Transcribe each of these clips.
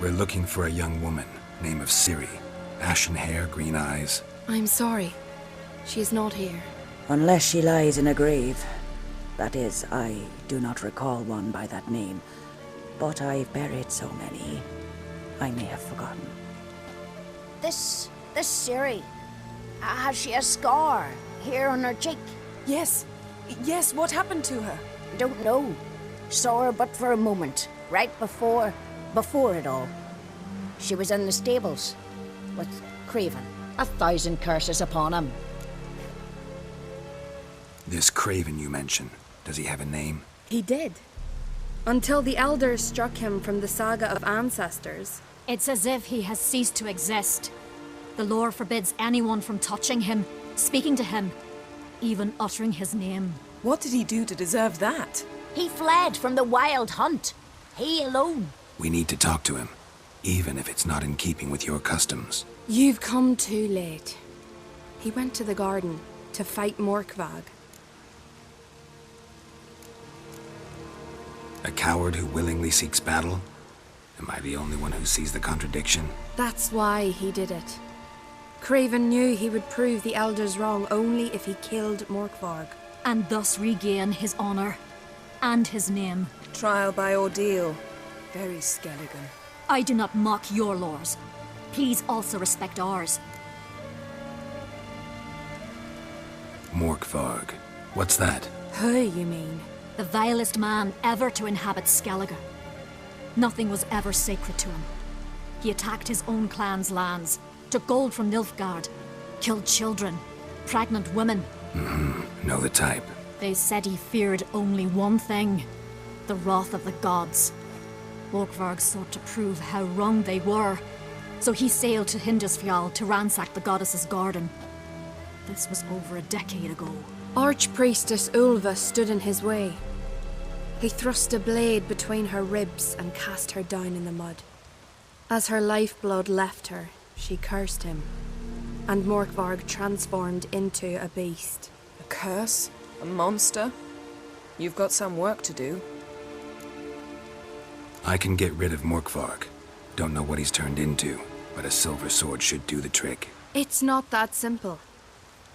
We're looking for a young woman, name of Ciri. Ashen hair, green eyes. I'm sorry. She is not here. Unless she lies in a grave. That is, I do not recall one by that name. But I've buried so many, I may have forgotten. This Ciri, has she a scar here on her cheek? Yes. Yes, what happened to her? Don't know. Saw her but for a moment, right before it all. She was in the stables with Craven. 1,000 curses upon him. This Craven you mention, does he have a name? He did. Until the elders struck him from the saga of ancestors. It's as if he has ceased to exist. The lore forbids anyone from touching him, speaking to him, even uttering his name. What did he do to deserve that? He fled from the wild hunt. He alone. We need to talk to him, even if it's not in keeping with your customs. You've come too late. He went to the garden to fight Morkvag. A coward who willingly seeks battle? Am I the only one who sees the contradiction? That's why he did it. Craven knew he would prove the elders wrong only if he killed Morkvarg. And thus regain his honor and his name. Trial by ordeal. Very Skelligan. I do not mock your laws. Please also respect ours. Morkvarg. What's that? Who, you mean? The vilest man ever to inhabit Skellige. Nothing was ever sacred to him. He attacked his own clan's lands, took gold from Nilfgaard, killed children, pregnant women. Know the type. They said he feared only one thing, the wrath of the gods. Morkvarg sought to prove how wrong they were, so he sailed to Hindisfjall to ransack the goddess's garden. This was over a decade ago. Archpriestess Ulva stood in his way. He thrust a blade between her ribs and cast her down in the mud. As her lifeblood left her, she cursed him, and Morkvarg transformed into a beast. A curse? A monster? You've got some work to do. I can get rid of Morkvarg. Don't know what he's turned into, but a silver sword should do the trick. It's not that simple.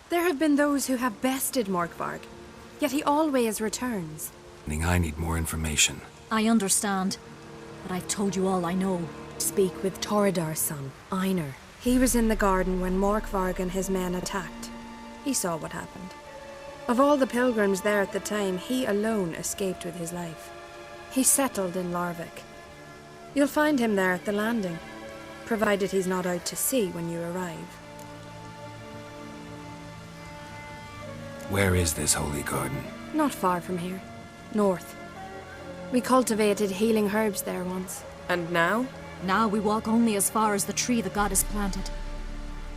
There have been those who have bested Morkvarg, yet he always returns. I need more information. I understand, but I've told you all I know. Speak with Toradar's son, Einar. He was in the garden when Morkvarg and his men attacked. He saw what happened. Of all the pilgrims there at the time, he alone escaped with his life. He settled in Larvik. You'll find him there at the landing, provided he's not out to sea when you arrive. Where is this holy garden? Not far from here. North. We cultivated healing herbs there once. And now? Now we walk only as far as the tree the goddess planted.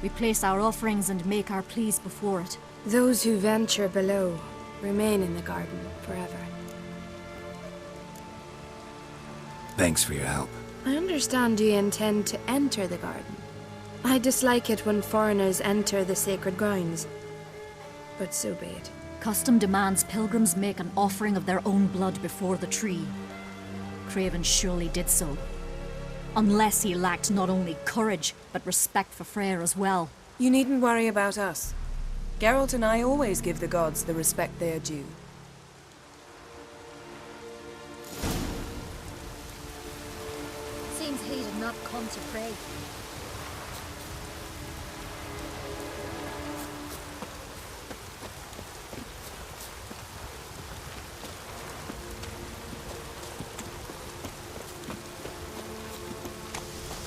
We place our offerings and make our pleas before it. Those who venture below remain in the garden forever. Thanks for your help. I understand you intend to enter the garden. I dislike it when foreigners enter the sacred grounds, but so be it. Custom demands pilgrims make an offering of their own blood before the tree. Craven surely did so. Unless he lacked not only courage, but respect for Freyr as well. You needn't worry about us. Geralt and I always give the gods the respect they are due. Seems he did not come to pray.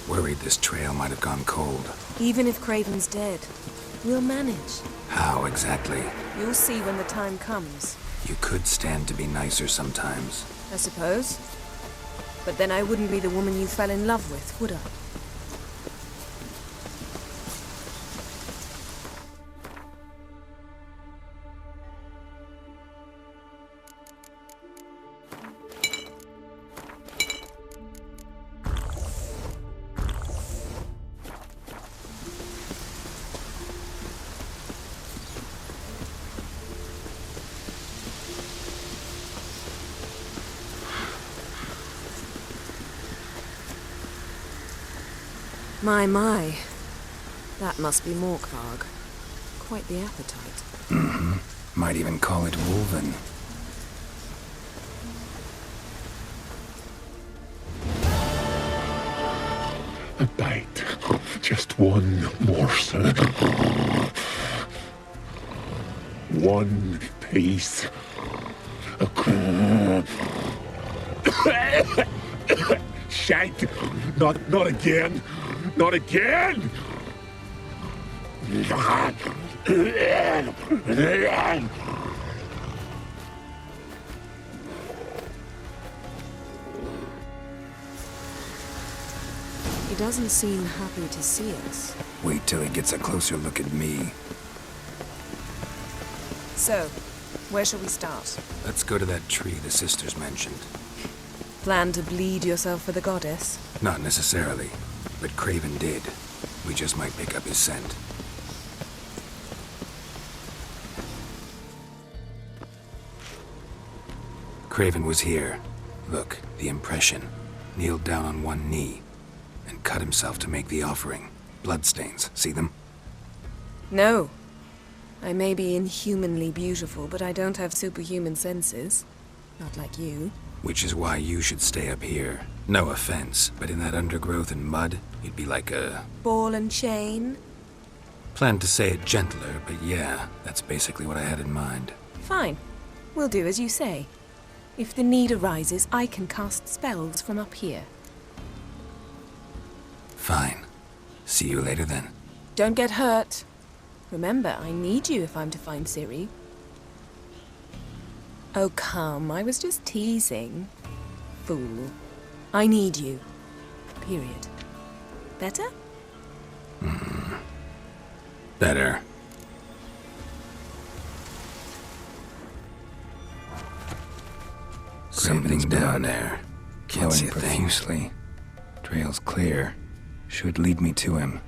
Worried this trail might have gone cold. Even if Craven's dead, we'll manage. How exactly? You'll see when the time comes. You could stand to be nicer sometimes. I suppose. But then I wouldn't be the woman you fell in love with, would I? My. That must be Morkvarg. Quite the appetite. Might even call it Wolven. A bite. Just one morsel. One piece. Shank! Not again! Not again! He doesn't seem happy to see us. Wait till he gets a closer look at me. So, where shall we start? Let's go to that tree the sisters mentioned. Plan to bleed yourself for the goddess? Not necessarily, but Craven did. We just might pick up his scent. Craven was here. Look, the impression. Kneeled down on one knee and cut himself to make the offering. Bloodstains, see them? No. I may be inhumanly beautiful, but I don't have superhuman senses. Not like you. Which is why you should stay up here. No offense, but in that undergrowth and mud, you'd be like a... Ball and chain? Planned to say it gentler, but yeah, that's basically what I had in mind. Fine. We'll do as you say. If the need arises, I can cast spells from up here. Fine. See you later then. Don't get hurt. Remember, I need you if I'm to find Ciri. Oh, come. I was just teasing. Fool. I need you. Period. Better? Better. Something down there. Can't see a thing. Profusely. Trail's clear. Should lead me to him.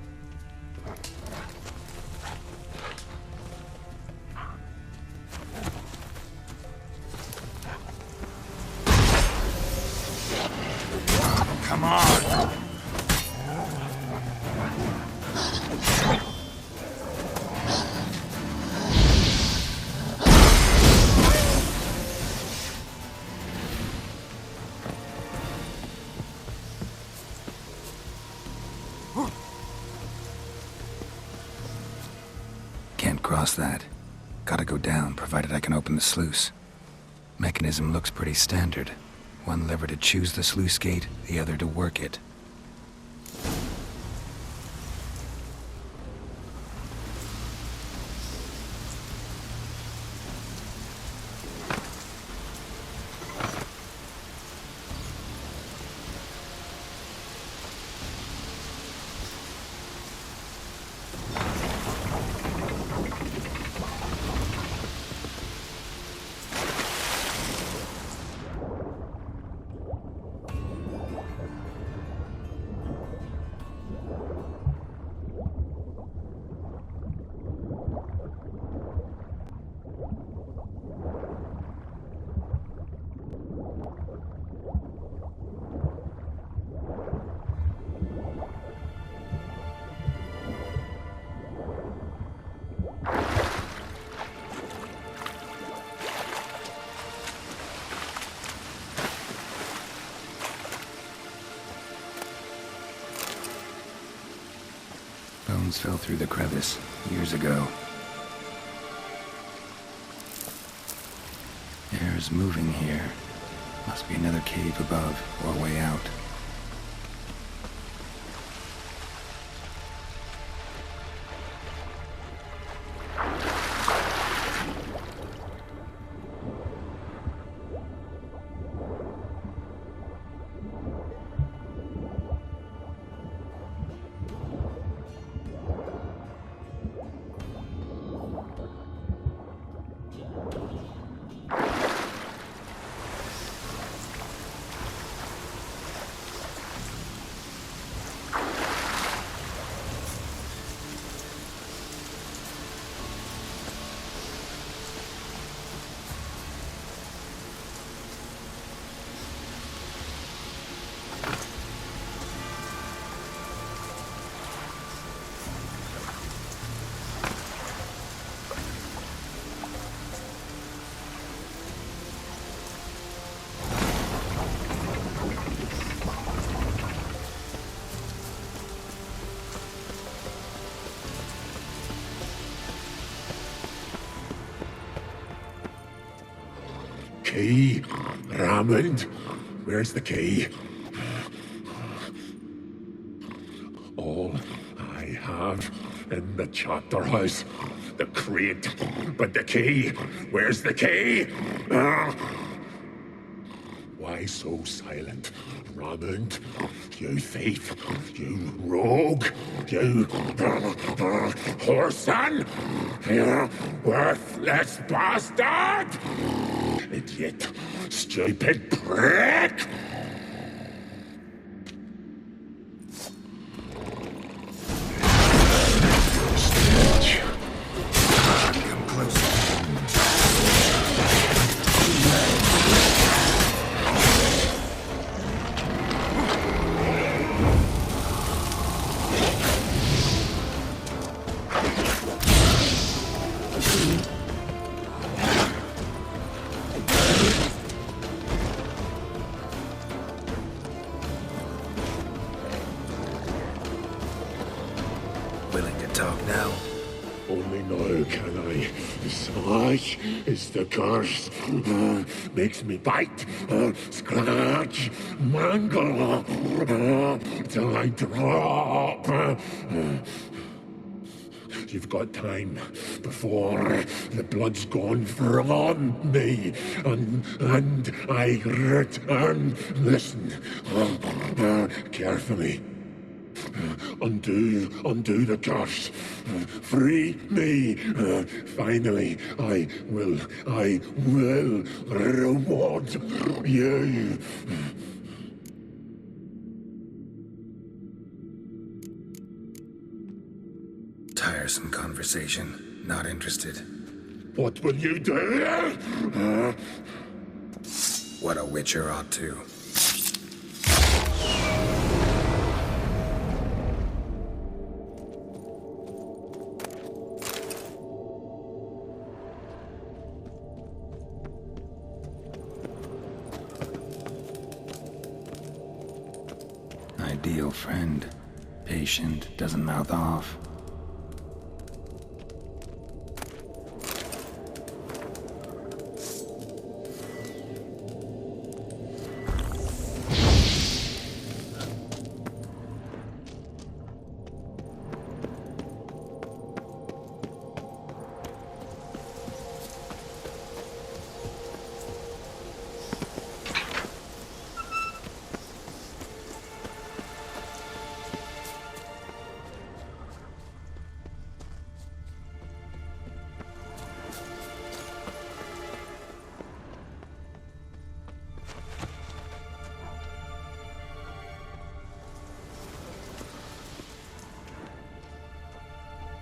Come on! Can't cross that. Gotta go down, provided I can open the sluice. Mechanism looks pretty standard. One lever to choose the sluice gate, the other to work it. Bones fell through the crevice years ago. Air's moving here. Must be another cave above or a way out. key? Raymond, where's the key? All I have in the chapter house, the crate, but the key, where's the key? Why so silent, Raymond? You thief, you rogue, you whoreson, you worthless bastard! Idiot, stupid prick! Come closer. Willing to talk now? Only now can I. Slash is the curse. Makes me bite, scratch, mangle, till I drop. You've got time before the blood's gone from me, and I return. Listen, carefully. Undo the curse. Free me. Finally, I will reward you. Tiresome conversation. Not interested. What will you do? What a witcher ought to. Ideal friend. Patient, doesn't mouth off.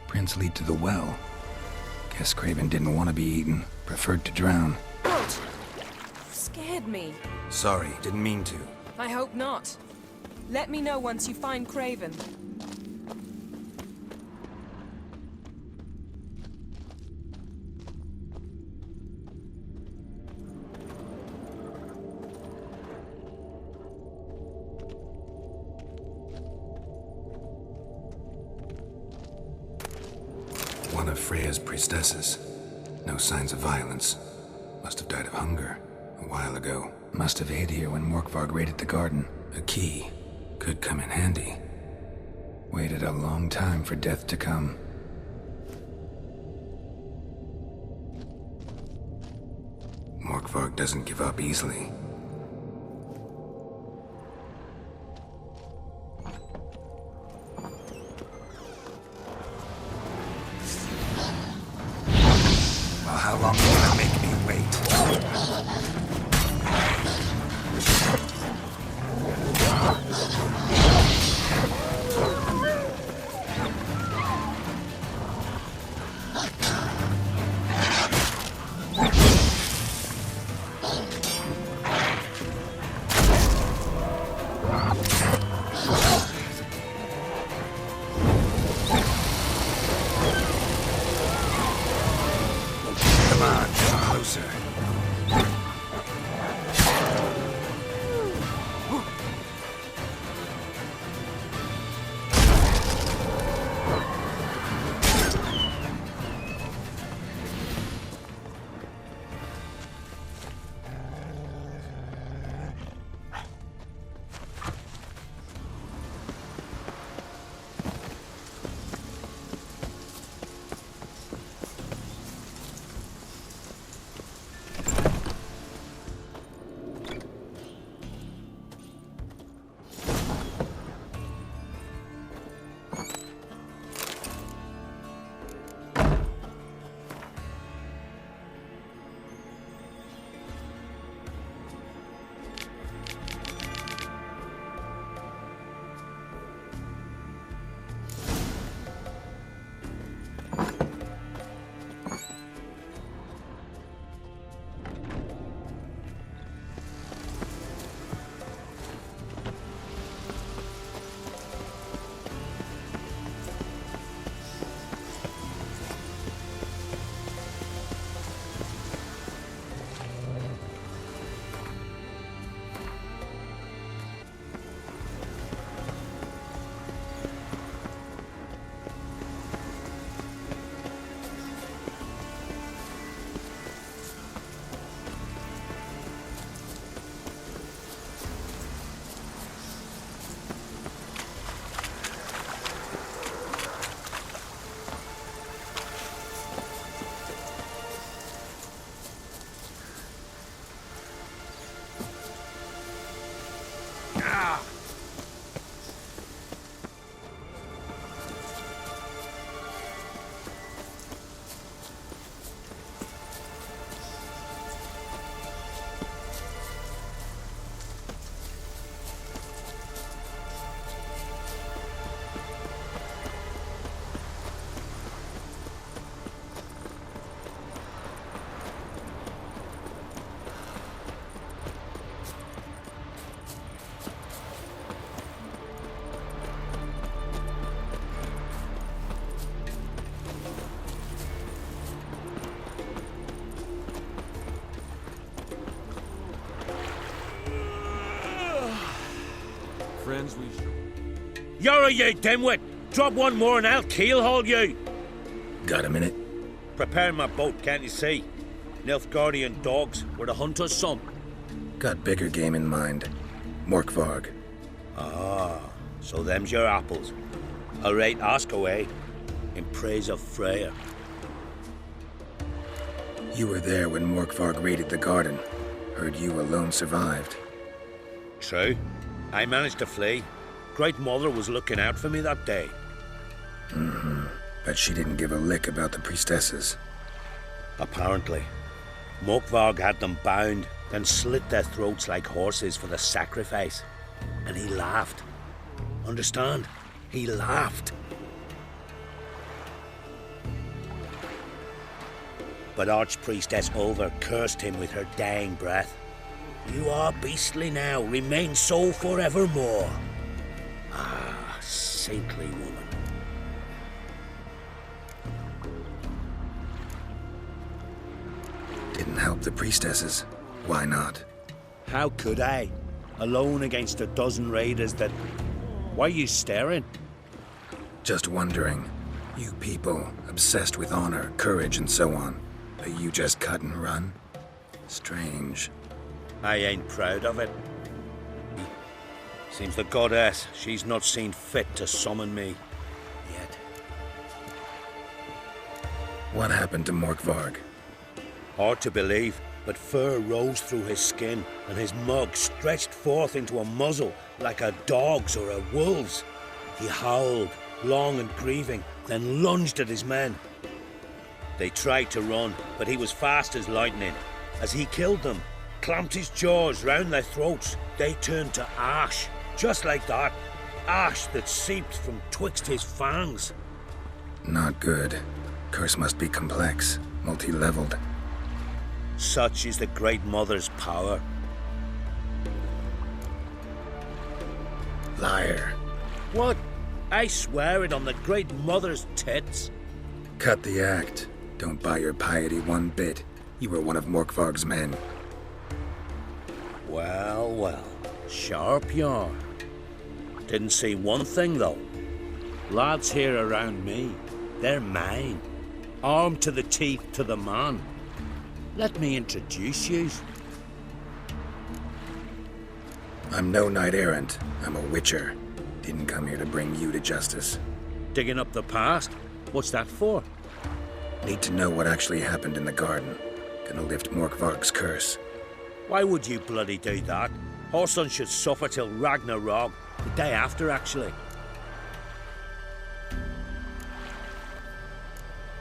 Prince lead to the well. Guess Craven didn't want to be eaten. Preferred to drown. What? Scared me. Sorry, didn't mean to. I hope not. Let me know once you find Craven. One of Freya's priestesses. No signs of violence. Must have died of hunger a while ago. Must have hid here when Morkvarg raided the garden. A key. Could come in handy. Waited a long time for death to come. Morkvarg doesn't give up easily. Well, how long will it make me wait? friends we should... You're a you dimwit! Drop one more and I'll keelhaul you! Got a minute? Prepare my boat, can't you see? Nilfgaardian dogs were the hunter's son. Got bigger game in mind. Morkvarg. Ah, so them's your apples. All right, ask away. In praise of Freya. You were there when Morkvarg raided the garden. Heard you alone survived. True. I managed to flee. Great Mother was looking out for me that day. But she didn't give a lick about the priestesses. Apparently. Morkvarg had them bound, then slit their throats like horses for the sacrifice. And he laughed. Understand? He laughed. But Archpriestess Ulver cursed him with her dying breath. You are beastly now, remain so forevermore. Ah, saintly woman. Didn't help the priestesses. Why not? How could I? Alone against a dozen raiders that... Why are you staring? Just wondering. You people, obsessed with honor, courage, and so on. But you just cut and run? Strange. I ain't proud of it. Seems the goddess, she's not seen fit to summon me. Yet. What happened to Morkvarg? Hard to believe, but fur rose through his skin, and his mug stretched forth into a muzzle like a dog's or a wolf's. He howled, long and grieving, then lunged at his men. They tried to run, but he was fast as lightning. As he killed them, clamped his jaws round their throats, they turned to ash, just like that. Ash that seeped from twixt his fangs. Not good. Curse must be complex, multi-leveled. Such is the Great Mother's power. Liar. What? I swear it on the Great Mother's tits. Cut the act. Don't buy your piety one bit. You were one of Morkvarg's men. Well, well. Sharp yarn. Didn't see one thing, though. Lads here around me, they're mine. Armed to the teeth to the man. Let me introduce you. I'm no knight-errant. I'm a witcher. Didn't come here to bring you to justice. Digging up the past? What's that for? Need to know what actually happened in the garden. Gonna lift Morkvarg's curse. Why would you bloody do that? Horson should suffer till Ragnarok. The day after, actually.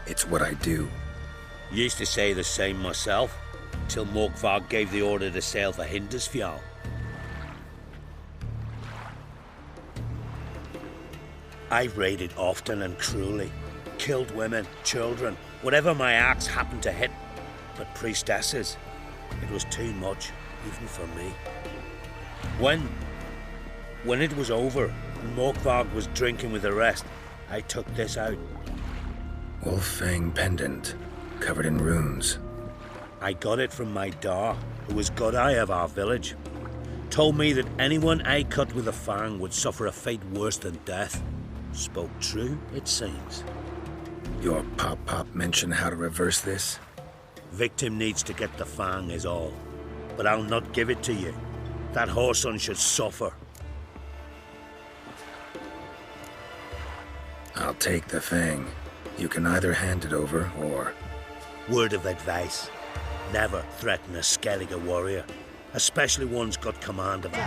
It's what I do. Used to say the same myself, till Morkvarg gave the order to sail for Hindisfjall. I've raided often and cruelly. Killed women, children, whatever my axe happened to hit. But priestesses, it was too much, even for me. When it was over, and Morkvarg was drinking with the rest, I took this out. Wolf-fang pendant, covered in runes. I got it from my da, who was Godai of our village. Told me that anyone I cut with a fang would suffer a fate worse than death. Spoke true, it seems. Your pop-pop mention how to reverse this? Victim needs to get the fang is all. But I'll not give it to you. That Horson should suffer. I'll take the fang. You can either hand it over, or... Word of advice. Never threaten a Skellige warrior. Especially one's got command of it.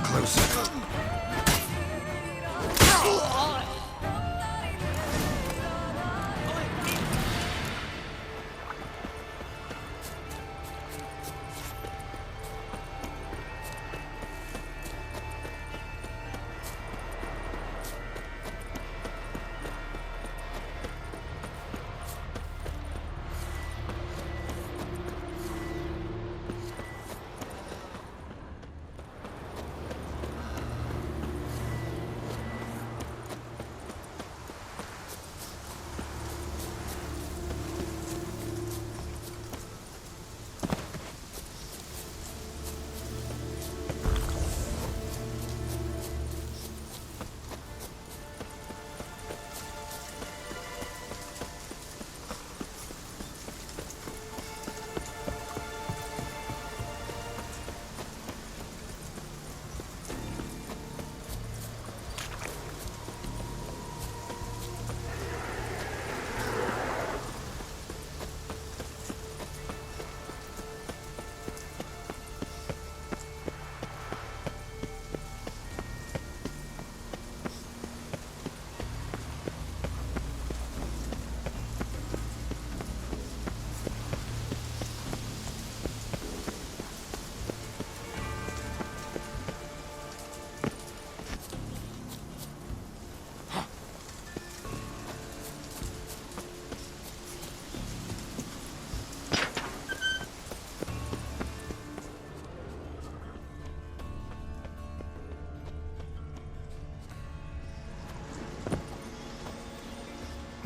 closer.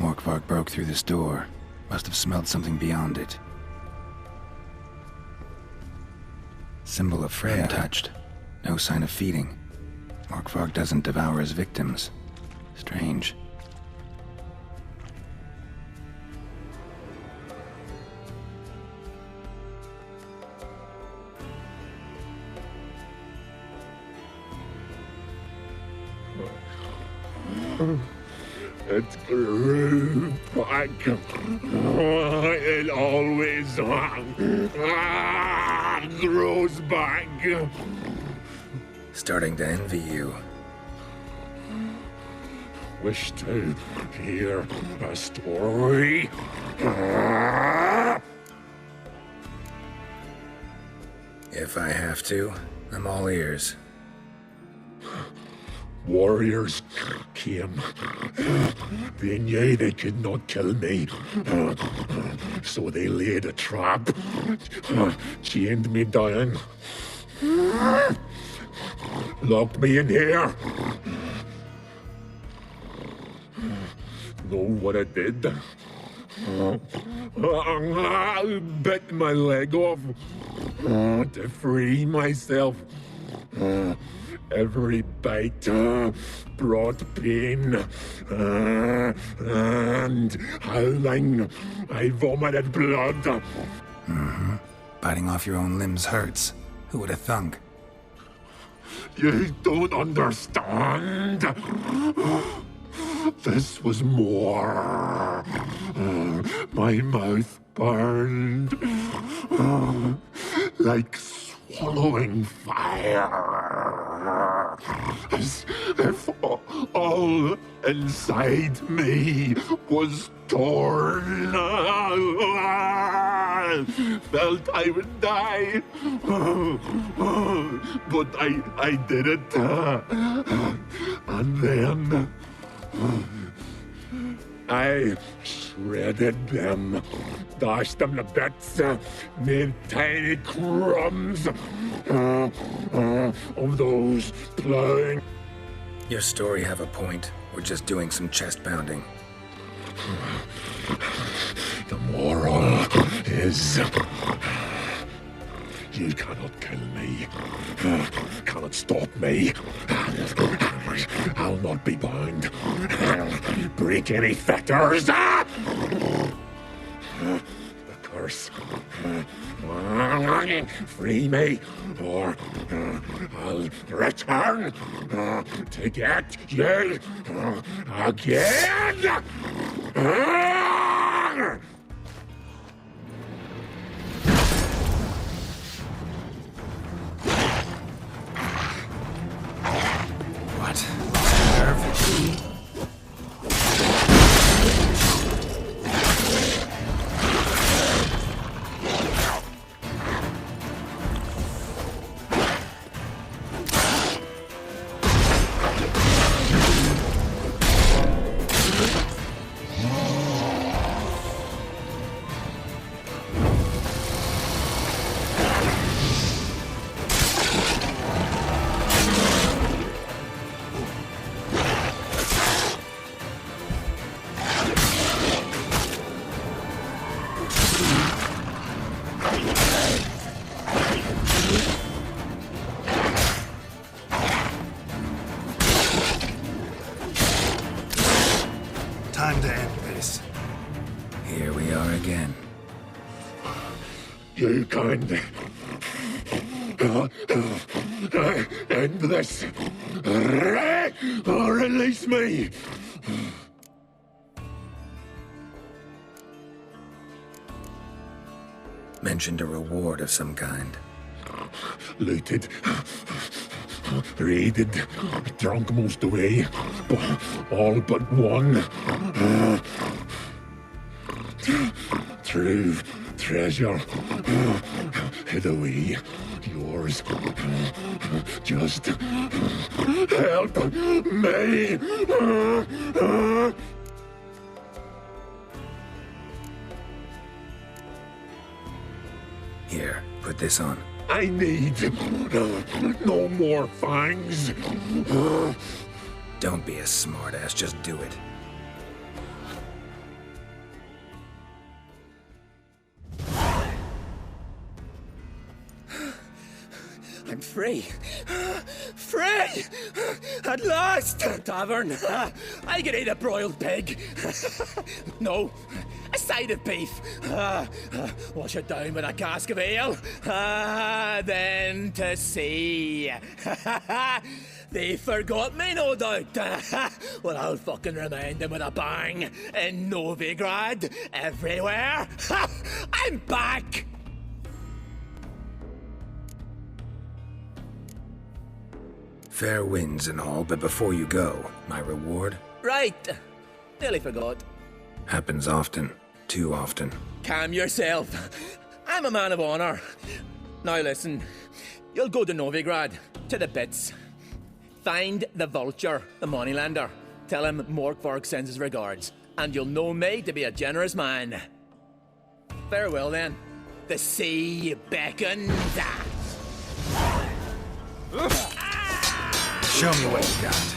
Morkvarg broke through this door. Must have smelled something beyond it. Symbol of Freya untouched. No sign of feeding. Morkvarg doesn't devour his victims. Strange. It grew back. It always grows back. Starting to envy you. Wish to hear a story? If I have to, I'm all ears. Warriors came. They knew they could not kill me. So they laid a trap. Chained me down. Locked me in here. Know what I did? I bit my leg off to free myself. Every bite brought pain and howling. I vomited blood. Mm-hmm. Biting off your own limbs hurts. Who would have thunk? You don't understand. This was more. My mouth burned like swallowing fire. As if all inside me was torn. Felt I would die. But I did it. And then I shredded them, dashed them to bits, made tiny crumbs of those plowing. Your story have a point. We're just doing some chest pounding. The moral is you cannot kill me, cannot stop me. I'll not be bound. Break any fetters. The curse. Free me, or I'll return to get you again. Time to end this. Here we are again. You can't end this. Or release me. Mentioned a reward of some kind. Looted, raided, drunk most away, all but one. True treasure, hid away, yours. Just help me. Here, put this on. I need no more fangs. Don't be a smartass, just do it. I'm free. Free! At last! Tavern. I can eat a broiled pig. No, a side of beef. Wash it down with a cask of ale. Then to sea. They forgot me, no doubt. Well, I'll fucking remind them with a bang. In Novigrad, everywhere. I'm back! Fair winds and all, but before you go, my reward? Right. Nearly forgot. Happens often. Too often. Calm yourself. I'm a man of honor. Now listen. You'll go to Novigrad, to the bits. Find the Vulture, the moneylender. Tell him Morkvarg sends his regards, and you'll know me to be a generous man. Farewell then. The sea beckons. Show me what you got.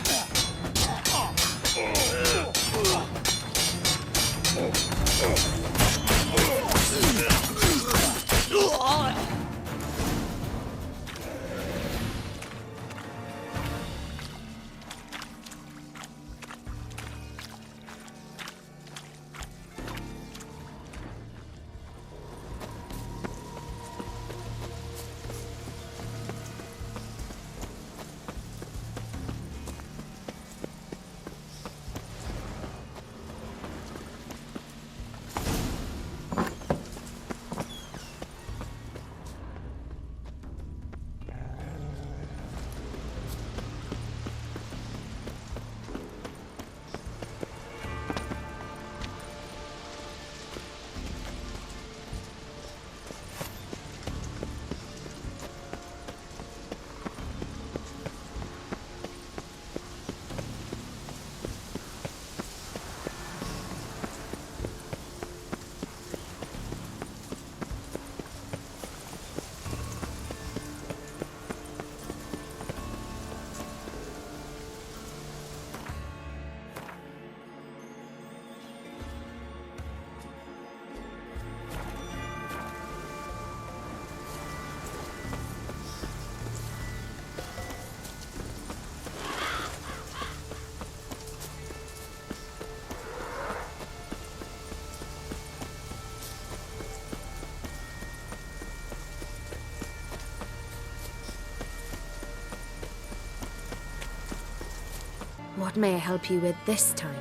What may I help you with this time?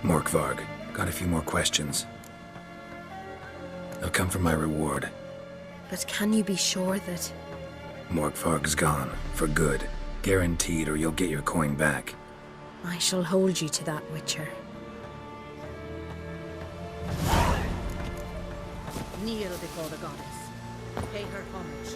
Morkvarg, got a few more questions. I've come for my reward. But can you be sure that... Morkvarg's gone, for good. Guaranteed, or you'll get your coin back. I shall hold you to that, Witcher. Kneel before the goddess. Pay her homage.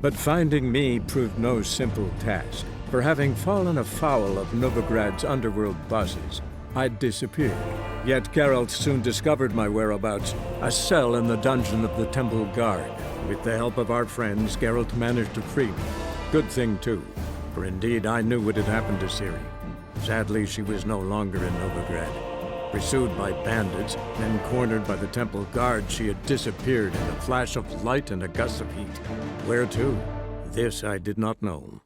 But finding me proved no simple task. For having fallen afoul of Novigrad's underworld bosses, I'd disappeared. Yet Geralt soon discovered my whereabouts, a cell in the dungeon of the Temple Guard. With the help of our friends, Geralt managed to free me. Good thing, too, for indeed I knew what had happened to Ciri. Sadly, she was no longer in Novigrad. Pursued by bandits, then cornered by the Temple Guard, she had disappeared in a flash of light and a gust of heat. Where to? This I did not know.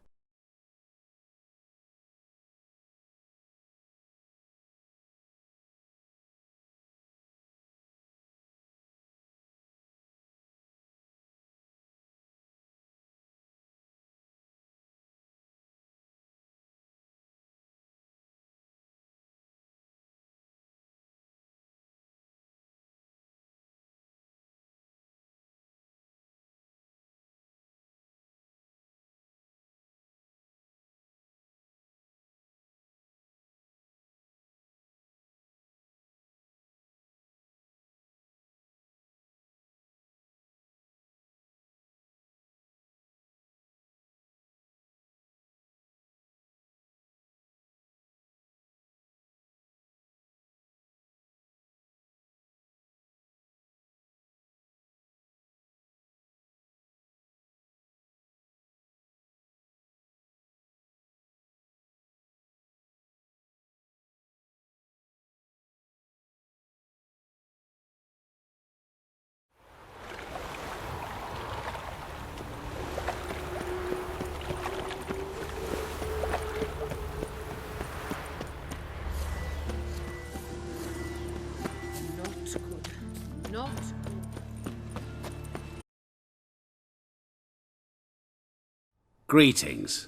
Greetings.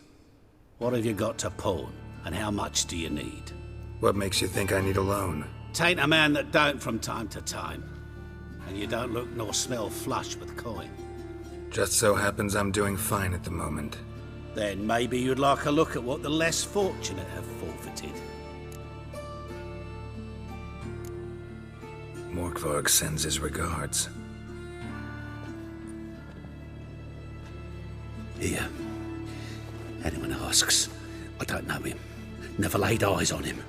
What have you got to pawn, and how much do you need? What makes you think I need a loan? Tain't a man that don't from time to time. And you don't look nor smell flush with coin. Just so happens I'm doing fine at the moment. Then maybe you'd like a look at what the less fortunate have forfeited. Morkvarg sends his regards. Here. Anyone asks, I don't know him. Never laid eyes on him.